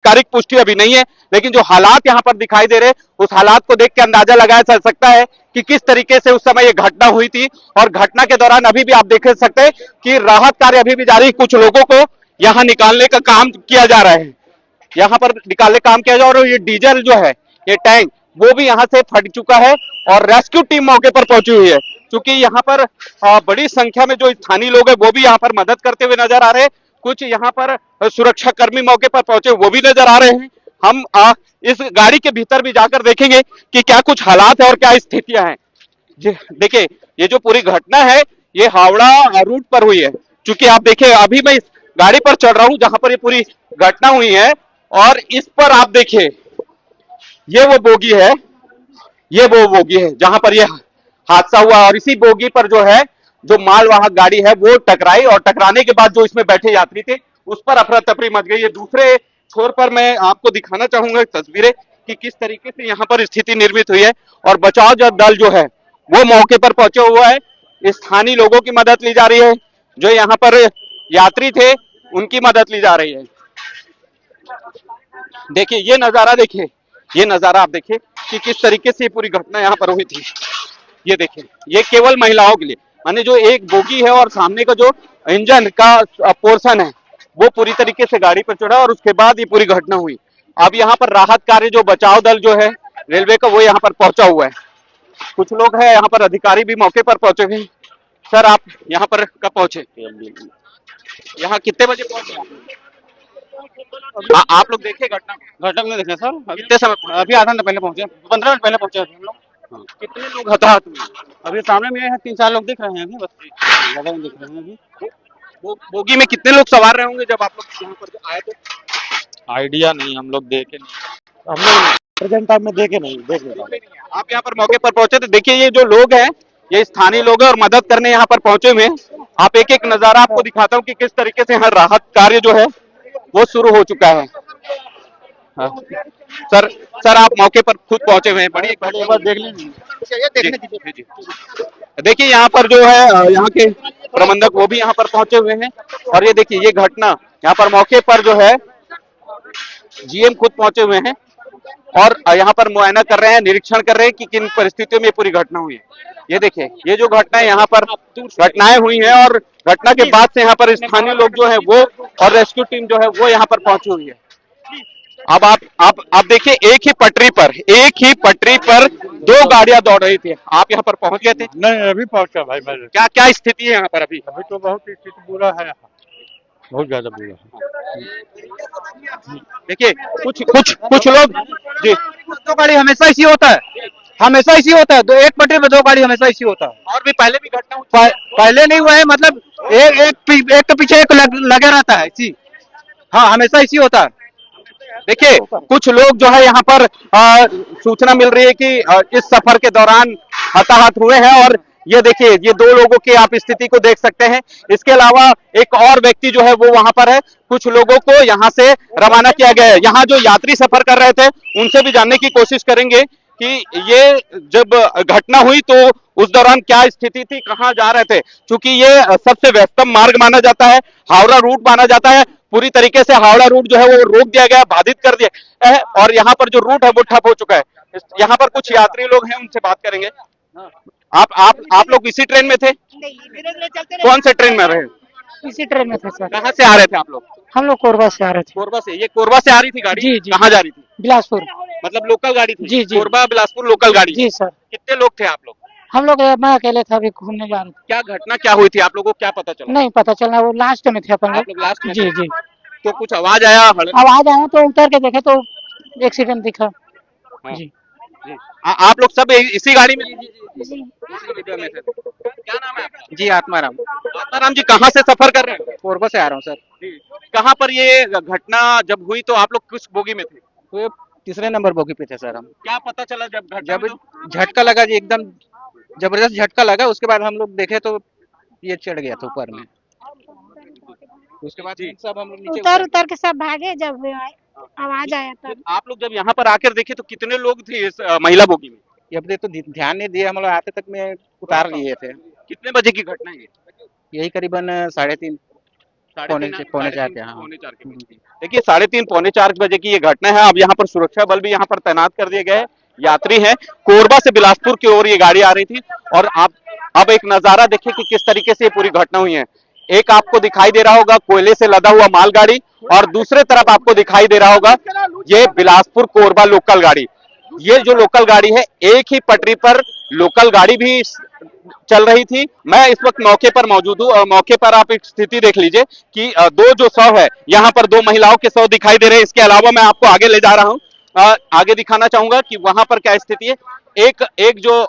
आधिकारिक पुष्टि अभी नहीं है, लेकिन जो हालात यहाँ पर दिखाई दे रहे उस हालात को देख के अंदाजा लगाया जा सकता है कि किस तरीके से उस समय ये घटना हुई थी। और घटना के दौरान अभी भी आप देख सकते हैं कि राहत कार्य अभी भी जारी, कुछ लोगों को यहाँ निकालने का काम किया जा रहा है, यहाँ पर निकालने का काम किया जा रहा है। और ये डीजल जो है, ये टैंक वो भी यहाँ से फट चुका है और रेस्क्यू टीम मौके पर पहुंची हुई है। क्योंकि यहाँ पर बड़ी संख्या में जो स्थानीय लोग हैं वो भी यहाँ पर मदद करते हुए नजर आ रहे हैं। कुछ यहाँ पर सुरक्षा कर्मी मौके पर पहुंचे वो भी नजर आ रहे हैं। हम इस गाड़ी के भीतर भी जाकर देखेंगे कि क्या कुछ हालात है और क्या स्थितियां हैं। देखिए, ये जो पूरी घटना है ये हावड़ा रूट पर हुई है। क्योंकि आप देखिए, अभी मैं इस गाड़ी पर चढ़ रहा हूं जहां पर ये पूरी घटना हुई है, और इस पर आप देखिए ये वो बोगी है, ये वो बोगी है जहां पर ये हादसा हुआ। और इसी बोगी पर जो है, जो मालवाहक गाड़ी है वो टकराई, और टकराने के बाद जो इसमें बैठे यात्री थे उस पर अफरा तफरी मच गई। ये दूसरे छोर पर मैं आपको दिखाना चाहूंगा तस्वीरें कि किस तरीके से यहाँ पर स्थिति निर्मित हुई है। और बचाव दल जो है वो मौके पर पहुंचे हुआ है, स्थानीय लोगों की मदद ली जा रही है, जो यहाँ पर यात्री थे उनकी मदद ली जा रही है। देखिए ये नजारा, देखिए ये नजारा आप देखिए कि किस तरीके से पूरी घटना यहाँ पर हुई थी। ये देखिए, ये केवल महिलाओं के लिए, माने जो एक बोगी है और सामने का जो इंजन का पोर्शन है वो पूरी तरीके से गाड़ी पर चढ़ा और उसके बाद ये पूरी घटना हुई। अब यहाँ पर राहत कार्य, जो बचाव दल जो है रेलवे का, वो यहाँ पर पहुंचा हुआ है। कुछ लोग हैं यहाँ पर, अधिकारी भी मौके पर पहुंचे हुए हैं। सर, आप यहाँ पर कब पहुंचे? यहाँ कितने बजे पहुंचे? आप लोग देखे घटना? घटना नहीं देखे सर, कितने समय? अभी आधा घंटा पहले पहुंचे, 15 मिनट पहले पहुंचे हम लोग। हाँ। कितने लोग हताहत हुए? अभी सामने में है 3-4 लोग दिख रहे हैं, अभी बस ज्यादा नहीं दिख रहे हैं अभी। बोगी में कितने लोग सवार रहे होंगे जब आप लोग यहाँ पर आए थे? आइडिया नहीं, हम लोग देखे नहीं, हम लोग प्रेजेंट टाइम में देखे नहीं, देख नहीं पाए। आप यहाँ पर मौके पर पहुंचे थे। देखिए ये जो लोग हैं ये स्थानीय लोग हैं और मदद करने यहाँ पर पहुंचे हुए हैं। आप एक एक नजारा आपको दिखाता हूँ कि किस तरीके से यहाँ राहत कार्य जो है वो शुरू हो चुका है। हाँ। सर आप मौके पर खुद पहुंचे हुए हैं, बड़ी पहले एक बार देख लेंगे। जी। देखिए यहाँ पर जो है यहाँ के प्रबंधक वो भी यहाँ पर पहुंचे हुए हैं। और ये देखिए ये घटना यहाँ पर मौके पर जो है जीएम खुद पहुंचे हुए हैं और यहाँ पर मुआयना कर रहे हैं, निरीक्षण कर रहे हैं कि किन परिस्थितियों में ये पूरी घटना हुई है। ये देखिए, ये जो घटना यहाँ पर घटनाएं हुई हैं और घटना के बाद से यहाँ पर स्थानीय लोग जो है वो और रेस्क्यू टीम जो है वो यहाँ पर पहुंची हुई है। अब आप देखिए, एक ही पटरी पर 2 गाड़ियां दौड़ रही थी। आप यहाँ पर पहुंच गए थे? नहीं, अभी पहुंचा भाई मैं। क्या स्थिति है यहाँ पर अभी? अभी तो बहुत स्थिति बुरा है, बहुत ज्यादा बुरा है। देखिए कुछ लोग जी। 2 गाड़ी हमेशा इसी होता है, हमेशा इसी होता है, एक पटरी पे 2 गाड़ी हमेशा इसी होता है। और भी पहले भी घटना हुई? पहले नहीं हुआ है, मतलब एक के पीछे एक लगे रहता है इसी। हाँ, हमेशा इसी होता है। देखिए कुछ लोग जो है यहाँ पर सूचना मिल रही है कि इस सफर के दौरान हताहत हुए हैं। और ये देखिए, ये 2 लोगों की आप स्थिति को देख सकते हैं। इसके अलावा एक और व्यक्ति जो है वो वहां पर है। कुछ लोगों को यहाँ से रवाना किया गया है। यहाँ जो यात्री सफर कर रहे थे उनसे भी जानने की कोशिश करेंगे कि ये जब घटना हुई तो उस दौरान क्या स्थिति थी, कहाँ जा रहे थे। क्योंकि ये सबसे व्यस्तम मार्ग माना जाता है, हावड़ा रूट माना जाता है। पूरी तरीके से हावड़ा रूट जो है वो रोक दिया गया, बाधित कर दिया है और यहाँ पर जो रूट है वो ठप हो चुका है। यहाँ पर कुछ यात्री लोग हैं, उनसे बात करेंगे। आप लोग इसी ट्रेन में थे? कौन से ट्रेन में रहे? इसी ट्रेन में थे सर। कहाँ से आ रहे थे आप लोग? हम लोग कोरबा से आ रहे थे। कोरबा से? ये कोरबा से आ रही थी गाड़ी? जी। कहाँ जा रही थी? बिलासपुर। मतलब लोकल गाड़ी थी? जी। कोरबा बिलासपुर लोकल गाड़ी? जी सर। कितने लोग थे आप लोग? हम लोग, मैं अकेले था, अभी घूमने जा रहे थे। क्या घटना क्या हुई थी, आप लोगों को क्या पता चला? नहीं पता चला, वो लास्ट में थे अपन आप लोग लास्ट में? जी। तो कुछ आवाज आया? आवाज आया तो उतर के देखे तो एक्सीडेंट दिखा। हाँ। जी। आप लोग सब इसी गाड़ी में? जी। में थे। क्या नाम है आपका? जी, आत्माराम। आत्माराम जी, कहाँ से सफर कर रहे हैं? कोरबा से आ रहा हूँ सर। कहाँ पर ये घटना जब हुई तो आप लोग किस बोगी में थे? तो 3रे नंबर बोगी पे थे सर हम। क्या पता चला जब घटना जब हुई तो? झटका लगा जी, एकदम जबरदस्त झटका लगा, उसके बाद हम लोग देखे तो ये चढ़ गया था ऊपर में। उसके बाद सब हम लोग नीचे उतर के सब भागे जब आवाज आया था। आप लोग जब यहाँ पर आकर देखे तो कितने लोग थे इस महिला बोगी में? अब तो ध्यान नहीं दिया, हम लोग आते तक में उतार लिए थे। कितने बजे की घटना है ये? यही करीबन 3:30। पौने चार के, हाँ। पौने चार के बजे। देखिए 3:30 पौने 4 बजे की ये घटना है। अब यहाँ पर सुरक्षा बल भी यहाँ पर तैनात कर दिए गए हैं। यात्री हैं, कोरबा से बिलासपुर की ओर ये गाड़ी आ रही थी। और आप अब एक नजारा देखिए कि किस तरीके से ये पूरी घटना हुई है। एक आपको दिखाई दे रहा होगा कोयले से लदा हुआ मालगाड़ी, और दूसरे तरफ आपको दिखाई दे रहा होगा ये बिलासपुर कोरबा लोकल गाड़ी। ये जो लोकल गाड़ी है, एक ही पटरी पर लोकल गाड़ी भी चल रही थी। मैं इस वक्त मौके पर मौजूद हूँ और मौके पर आप एक स्थिति देख लीजिए कि दो जो शव है, यहाँ पर दो महिलाओं के शव दिखाई दे रहे हैं। इसके अलावा मैं आपको आगे ले जा रहा हूँ, आगे दिखाना चाहूंगा कि वहां पर क्या स्थिति है। एक जो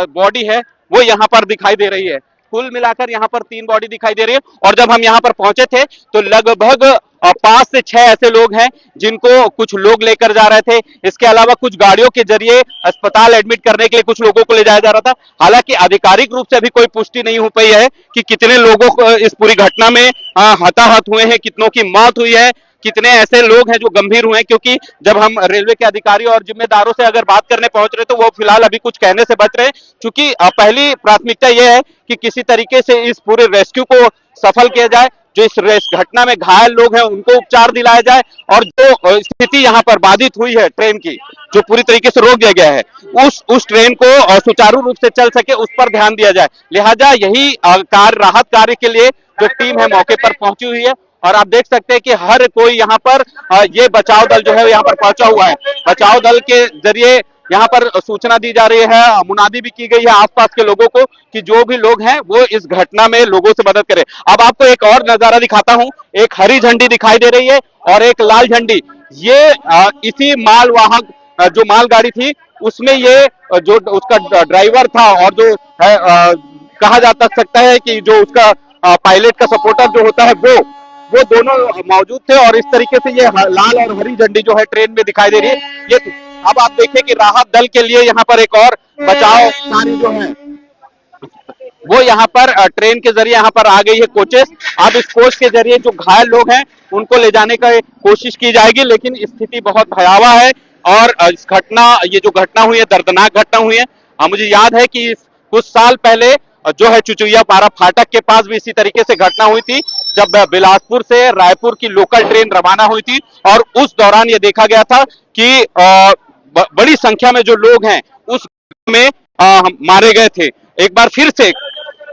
बॉडी है वो यहाँ पर दिखाई दे रही है। कुल मिलाकर यहाँ पर 3 बॉडी दिखाई दे रही है। और जब हम यहाँ पर पहुंचे थे तो लगभग 5 से 6 ऐसे लोग हैं जिनको कुछ लोग लेकर जा रहे थे। इसके अलावा कुछ गाड़ियों के जरिए अस्पताल एडमिट करने के लिए कुछ लोगों को ले जाया जा रहा था। हालांकि आधिकारिक रूप से अभी कोई पुष्टि नहीं हो पाई है कि कितने लोगों को इस पूरी घटना में हताहत हुए हैं, कितनों की मौत हुई है, कितने ऐसे लोग हैं जो गंभीर हुए हैं। क्योंकि जब हम रेलवे के अधिकारी और जिम्मेदारों से अगर बात करने पहुंच रहे तो वो फिलहाल अभी कुछ कहने से बच रहे हैं। क्योंकि पहली प्राथमिकता यह है कि किसी तरीके से इस पूरे रेस्क्यू को सफल किया जाए। जो इस घटना में घायल लोग हैं उनको उपचार दिलाया जाए, और जो स्थिति यहाँ पर बाधित हुई है ट्रेन की, जो पूरी तरीके से रोक दिया गया है, उस ट्रेन को सुचारू रूप से चल सके उस पर ध्यान दिया जाए। लिहाजा यही राहत कार्य के लिए जो टीम है मौके पर पहुंची हुई है। और आप देख सकते हैं कि हर कोई यहाँ पर ये बचाव दल जो है यहाँ पर पहुंचा हुआ है। बचाव दल के जरिए यहाँ पर सूचना दी जा रही है, मुनादी भी की गई है आसपास के लोगों को कि जो भी लोग हैं वो इस घटना में लोगों से मदद करें। अब आपको एक और नजारा दिखाता हूं। एक हरी झंडी दिखाई दे रही है और एक लाल झंडी। ये इसी मालवाहक जो मालगाड़ी थी उसमें ये जो उसका ड्राइवर था और जो है कहा जा सकता है कि जो उसका पायलट का सपोर्टर जो होता है वो दोनों मौजूद थे। और इस तरीके से ये लाल और हरी झंडी जो है ट्रेन में दिखाई दे रही है। ये अब आप देखिए कि राहत दल के लिए यहाँ पर एक और बचाव कार्य जो है वो यहाँ पर ट्रेन के जरिए यहाँ पर आ गई है कोचेस। अब इस कोच के जरिए जो घायल लोग हैं उनको ले जाने का कोशिश की जाएगी, लेकिन स्थिति बहुत भयावह है। और इस ये जो घटना हुई है, दर्दनाक घटना हुई है। मुझे याद है कि कुछ साल पहले जो है चुचुया पारा फाटक के पास भी इसी तरीके से घटना हुई थी, जब बिलासपुर से रायपुर की लोकल ट्रेन रवाना हुई थी। और उस दौरान ये देखा गया था कि बड़ी संख्या में जो लोग हैं उस में मारे गए थे। एक बार फिर से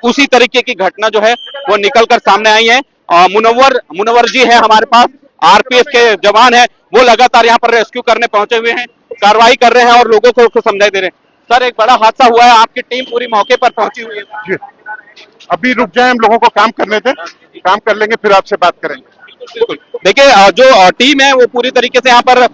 उसी तरीके की घटना जो है वो निकलकर सामने आई है। मुनव्वर जी है हमारे पास, आरपीएफ के जवान है, वो लगातार यहाँ पर रेस्क्यू करने पहुंचे हुए हैं, कार्रवाई कर रहे हैं और लोगों को समझाई दे रहे हैं। सर, एक बड़ा हादसा हुआ है, आपकी टीम पूरी मौके पर पहुंची हुई है। अभी रुक जाए, हम लोगों को काम करने दें, काम कर लेंगे फिर आपसे बात करेंगे। बिल्कुल। देखिए जो टीम है वो पूरी तरीके से यहाँ पर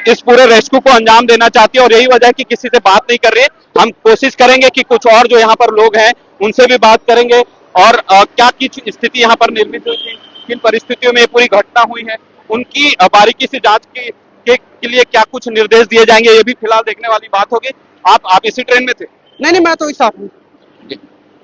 इस पूरे रेस्क्यू को अंजाम देना चाहती है और यही वजह है कि किसी से बात नहीं कर रही है। हम कोशिश करेंगे कि कुछ और जो यहाँ पर लोग हैं उनसे भी बात करेंगे और क्या कुछ स्थिति यहाँ पर निर्मित हुई थी, किन परिस्थितियों में ये पूरी घटना हुई है, उनकी बारीकी से जांच के लिए क्या कुछ निर्देश दिए जाएंगे, ये भी फिलहाल देखने वाली बात होगी। आप इसी ट्रेन में थे? नहीं, मैं तो इस साथ हूँ।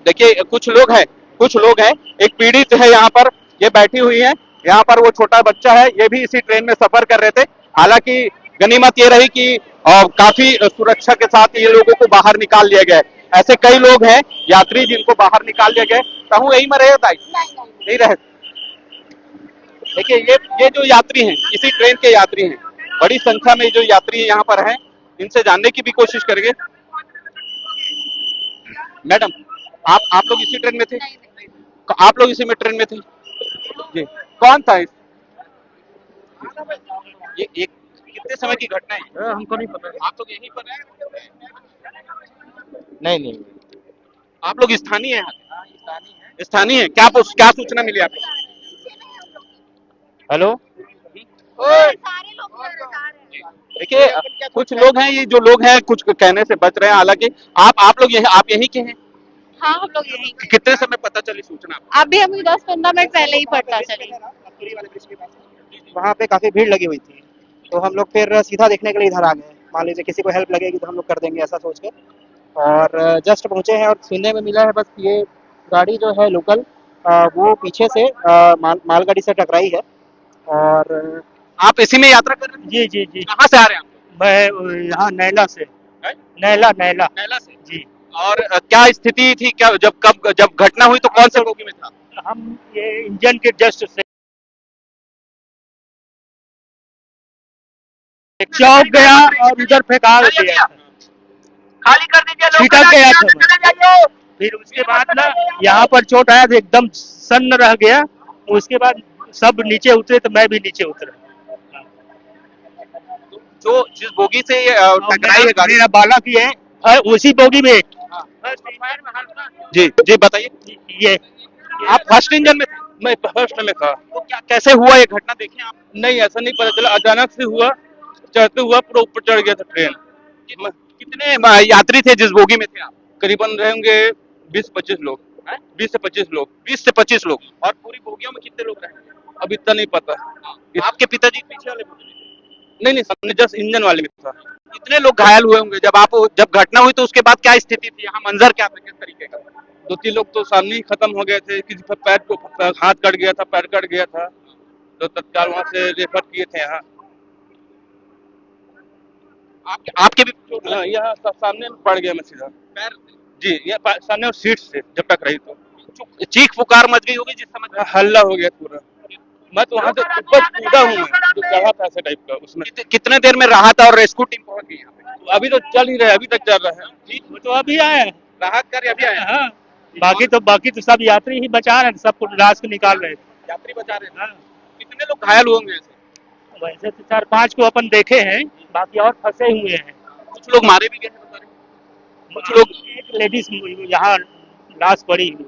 देखिए कुछ लोग हैं, एक पीड़ित है यहाँ पर, ये बैठी हुई है यहाँ पर, वो छोटा बच्चा है, ये भी इसी ट्रेन में सफर कर रहे थे। हालांकि गनीमत ये रही कि काफी सुरक्षा के साथ ये लोगों को बाहर निकाल लिया गया। ऐसे कई लोग हैं यात्री जिनको बाहर निकाल लिया गया। कहूँ यही में रहे नहीं रहे। देखिए ये जो यात्री हैं, इसी ट्रेन के यात्री हैं, बड़ी संख्या में जो यात्री यहाँ पर हैं, इनसे जानने की भी कोशिश करेंगे। मैडम, आप लोग इसी ट्रेन में थे? आप लोग इसी में ट्रेन में थे जी? कौन था ये कितने समय की घटना है? हमको नहीं पता। आप लोग यहीं पर हैं? नहीं, आप लोग स्थानीय हैं? स्थानीय है। क्या सूचना मिली आपको? हेलो, सारे लोग बता रहे हैं। देखिए कुछ लोग हैं, ये जो लोग हैं कुछ कहने से बच रहे हैं। हालांकि आप लोग आप यहीं के हैं? हाँ, हम लोग यही। कितने समय पता चली सूचना? अभी हमें 10-15 मिनट पहले ही पता चली। वहाँ पे काफी भीड़ लगी हुई थी, तो हम लोग फिर सीधा देखने के लिए इधर आ गए। मान लीजिए किसी को हेल्प लगेगी तो हम लोग कर देंगे, ऐसा सोच के। और जस्ट पहुँचे हैं और सुनने में मिला है बस ये गाड़ी जो है लोकल वो पीछे से मालगाड़ी से टकराई है। और आप इसी में यात्रा कर रहे हैं? जी जी जी, कहाँ से आ रहे हैं आप? मैं यहाँ नैला से। हैं? नैला नैला से जी। और क्या स्थिति थी, क्या जब घटना हुई तो कौन से बोगी में था? हम ये इंजन के जस्ट से चौक गया और उधर फेंका गया, खाली कर दीजिए, छिटक गया था। चले जाइए। फिर उसके बाद ना यहाँ पर चोट आया तो एकदम सन्न रह गया। उसके बाद सब नीचे उतरे तो मैं भी नीचे उतरा। जो जिस बोगी से ये टकराई है गाड़ी, मेरा बालक ही है उसी बोगी में। जी जी बताइए, ये आप फर्स्ट इंजन में थे? मैं फर्स्ट में था। तो क्या कैसे हुआ ये घटना, देखें आप? नहीं ऐसा नहीं पता चला, अचानक से हुआ, चढ़ते हुआ पूरा ऊपर चढ़ गया था ट्रेन। कितने यात्री थे जिस बोगी में थे आप? करीबन रहेंगे 20-25 लोग, 20 से 25 लोग। 20 से 25 लोग। और पूरी बोगियों में कितने लोग रहेंगे? अब इतना नहीं पता। आपके पिताजी पीछे वाले बोगी में? नहीं सामने जस्ट इंजन वाले में था। कितने लोग घायल हुए होंगे जब घटना हुई तो उसके बाद क्या स्थिति थी, यहाँ मंजर क्या था, किस तरीके का? 2-3 लोग तो सामने ही खत्म हो गए थे, किसी का पैर को हाथ कट गया था, पैर कट गया था, तो तत्काल वहां से रेफर किए थे यहाँ। आपके भी चोट लगी? हाँ, यहाँ सामने में पड़ गया मैं सीधा पैर? जी, ये सामने और सीट से जब टकराई तो चीख पुकार मच गई होगी जिस समय? हल्ला हो गया पूरा। मैं तो वहां से ऊपर कूदा हूँ, मैं जो चढ़ा था ऐसे टाइप का उसमें। कितने देर में राहत और रेस्क्यू टीम पहुंच गई यहाँ पे? अभी तो चल ही रहा है, अभी तक चल रहा है। वो तो अभी आया है। राहत कार्य अभी आया? हाँ, बाकी तो सब यात्री ही बचा रहे हैं, सबको लाश को निकाल रहे थे। यात्री बचा रहे हैं। कितने लोग घायल हुए होंगे ऐसे? वैसे तो 4-5 को अपन देखे हैं, बाकी और फंसे हुए हैं। कुछ लोग मारे भी गए हैं बता रहे? कुछ लोग, एक लेडीज यहाँ लाश पड़ी हुई।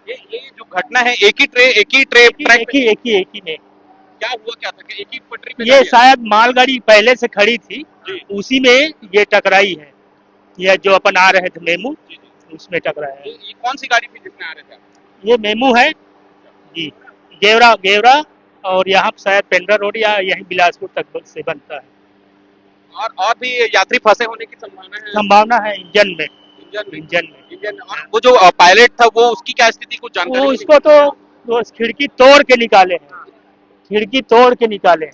ये जो घटना है एक ही ट्रेक एक ही में क्या हुआ, क्या था कि एक ही पटरी पे ये शायद मालगाड़ी पहले से खड़ी थी, जी। उसी में ये टकराई है। ये जो अपन आ रहे थे मेमू, उसमें टकराया है। ये कौन सी गाड़ी थी जिसमें आ रहे थे? ये मेमू है जी, गेवरा और यहाँ शायद पेंड्रा रोड या यहीं बिलासपुर तक से बनता है। और भी यात्री फंसे होने की संभावना है इंजन में। और वो जो पायलट था वो उसकी क्या स्थिति, कुछ जानकारी? वो उसको तो खिड़की तोड़ के निकाले हैं,